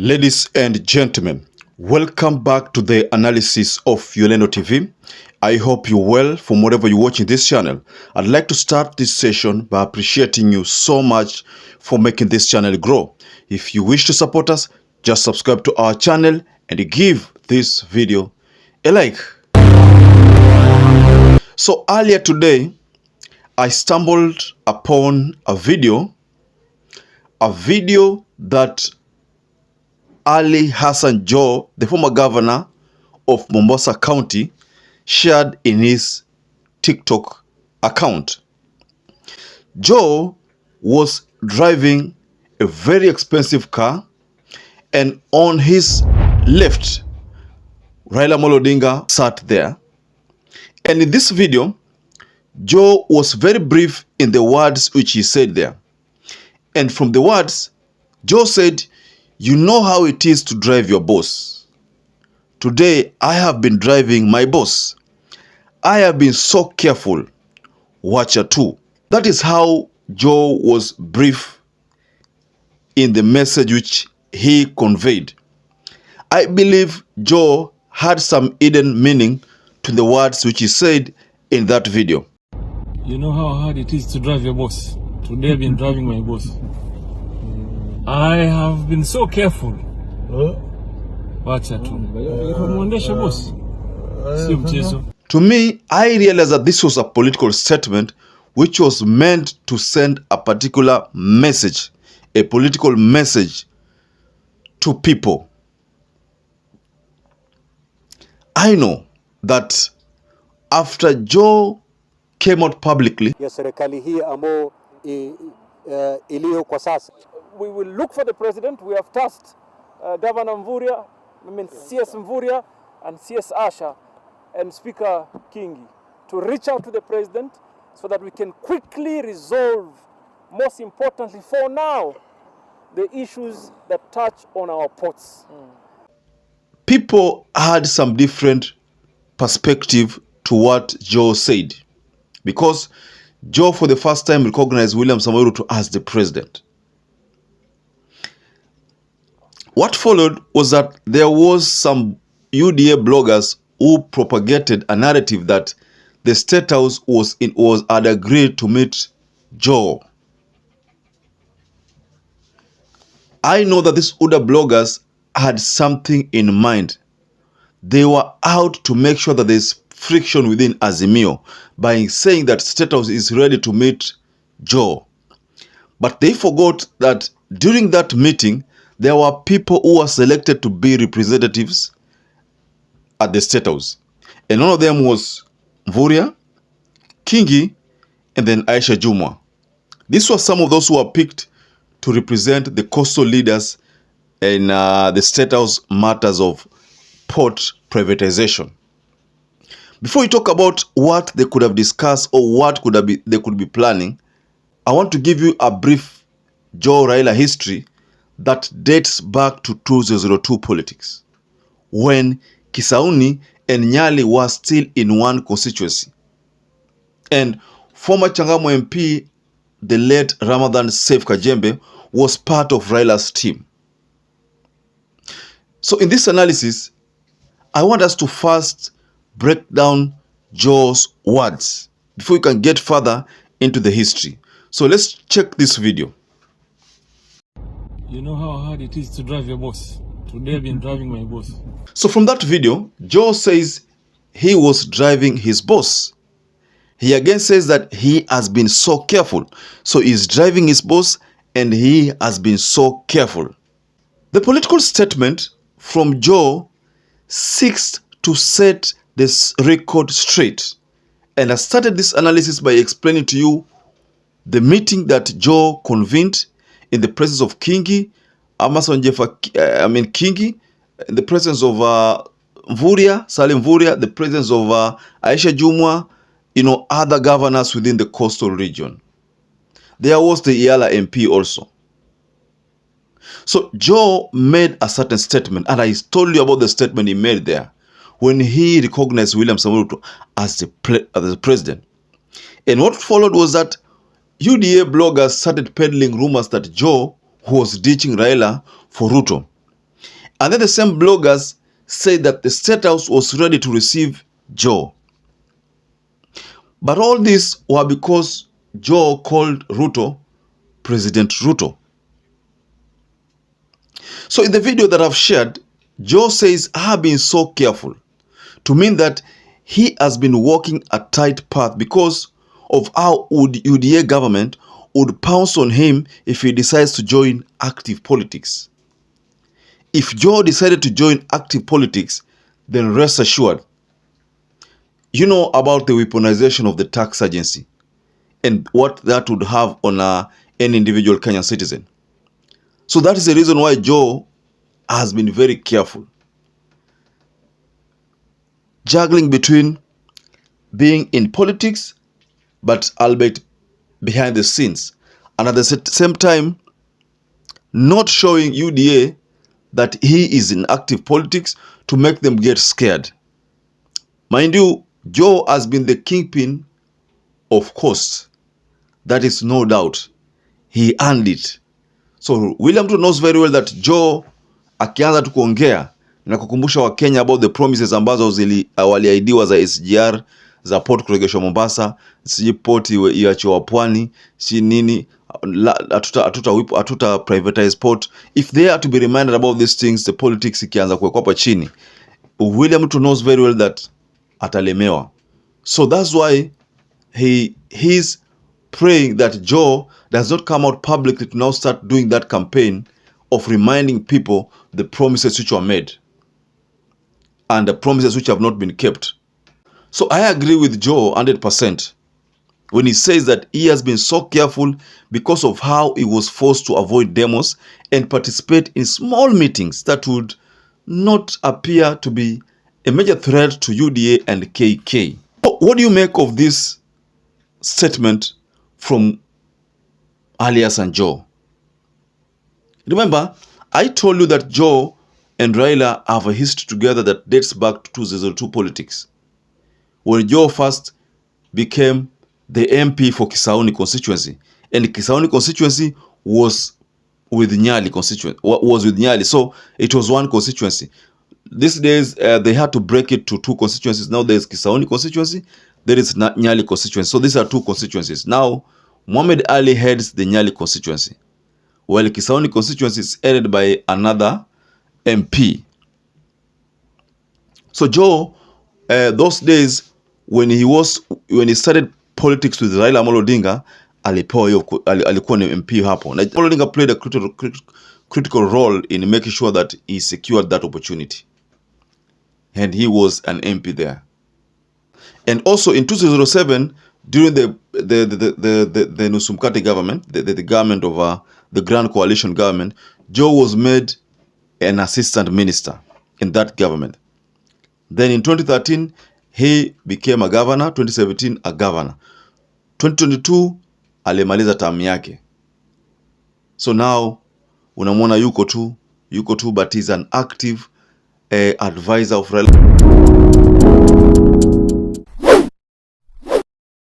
Ladies and gentlemen, welcome back to the analysis of YOLENO TV. I hope you're well from wherever you're watching this channel. I'd like to start this session by appreciating you so much for making this channel grow. If you wish to support us, just subscribe to our channel and give this video a like. So earlier today, I stumbled upon a video that Ali Hassan Joho, the former governor of Mombasa County, shared in his TikTok account. Joho was driving a very expensive car, and on his left, RAILA Odinga sat there. And in this video, Joho was very brief in the words which he said there. And from the words, Joho said, "You know how it is to drive your boss. Today, I have been driving my boss. I have been so careful. Watcher too." That is how Joho was brief in the message which he conveyed. I believe Joho had some hidden meaning to the words which he said in that video. You know how hard it is to drive your boss. Today, I've been driving my boss. I have been so careful. Wacha tu. Boss. Sio mchezo. To me, I realized that this was a political statement which was meant to send a particular message, a political message to people. I know that after Joho came out publicly, ya serikali hii ambao iliyo kwa sasa, we will look for the president. We have tasked Governor Mvurya, CS Mvurya and CS Asha and Speaker Kingi to reach out to the president so that we can quickly resolve, most importantly for now, the issues that touch on our ports. People had some different perspective to what Joho said, because Joho for the first time recognized William Samoei Ruto as the president. What followed was that there was some UDA bloggers who propagated a narrative that the State House had agreed to meet Joho. I know that these UDA bloggers had something in mind. They were out to make sure that there's friction within Azimio by saying that State House is ready to meet Joho. But they forgot that during that meeting, there were people who were selected to be representatives at the State House. And one of them was Mvurya, Kingi, and then Aisha Jumwa. These were some of those who were picked to represent the coastal leaders in the State House matters of port privatization. Before we talk about what they could have discussed or what they could be planning, I want to give you a brief Joho-RAILA history that dates back to 2002 politics, when Kisauni and Nyali were still in one constituency. And former Changamwe MP, the late Ramadan Seif Kajembe, was part of RAILA's team. So in this analysis, I want us to first break down Joho's words before we can get further into the history. So let's check this video. You know how hard it is to drive your boss. Today I've been driving my boss. So from that video, Joho says he was driving his boss. He again says that he has been so careful. So he's driving his boss and he has been so careful. The political statement from Joho seeks to set this record straight. And I started this analysis by explaining to you the meeting that Joho convened in the presence of Kingi, Kingi, in the presence of Salim Mvurya, the presence of Aisha Jumwa, other governors within the coastal region. There was the Yala MP also. So Joho made a certain statement, and I told you about the statement he made there when he recognized William Samoei Ruto as the president. And what followed was that UDA bloggers started peddling rumors that Joho was ditching RAILA for Ruto. And then the same bloggers said that the State House was ready to receive JOHO. But all this were because JOHO called Ruto President Ruto. So in the video that I've shared, JOHO says, I have been so careful, to mean that he has been walking a tight path because of how UDA government would pounce on him if he decides to join active politics. If JOHO decided to join active politics, then rest assured, you know about the weaponization of the tax agency and what that would have on any individual Kenyan citizen. So that is the reason why JOHO has been very careful, juggling between being in politics but albeit behind the scenes, and at the same time not showing UDA that he is in active politics to make them get scared. Mind you, JOHO has been the kingpin of cost. That is no doubt. He earned it. So William Ruto knows very well that JOHO akianza tu kuongea na kukumbusha Wakenya about the promises ambazo waliahidiwa za SGR, za port kuregeshwa Mombasa, si port iachiwa Pwani, si nini, atuta privatize port. If they are to be reminded about these things, the politics ikianza kuwekwa hapa chini, William Ruto knows very well that atalemewa. So that's why he's praying that JOHO does not come out publicly to now start doing that campaign of reminding people the promises which were made and the promises which have not been kept. So I agree with JOHO 100% when he says that he has been so careful because of how he was forced to avoid demos and participate in small meetings that would not appear to be a major threat to UDA and KK. What do you make of this statement from Alias and JOHO? Remember, I told you that JOHO and RAILA have a history together that dates back to 2002 politics, when JOHO first became the MP for Kisauni constituency, and Kisauni constituency was with Nyali constituency, so it was one constituency. These days they had to break it to two constituencies. Now there's Kisauni constituency, there is Nyali constituency. So these are two constituencies. Now Mohamed Ali heads the Nyali constituency, while Kisauni constituency is headed by another MP. So JOHO, those days when he started politics with Raila Amolo Odinga, alikuwa ni MP hapo. Na Amolo Odinga played a critical role in making sure that he secured that opportunity, and he was an MP there. And also in 2007, during the Nusumkati government, the government of the Grand Coalition government, JOHO was made an assistant minister in that government. Then in 2013, he became a governor. 2017, a governor. 2022, alimaliza term yake. So now, unamwona yuko tu, but he's an active advisor of Raila.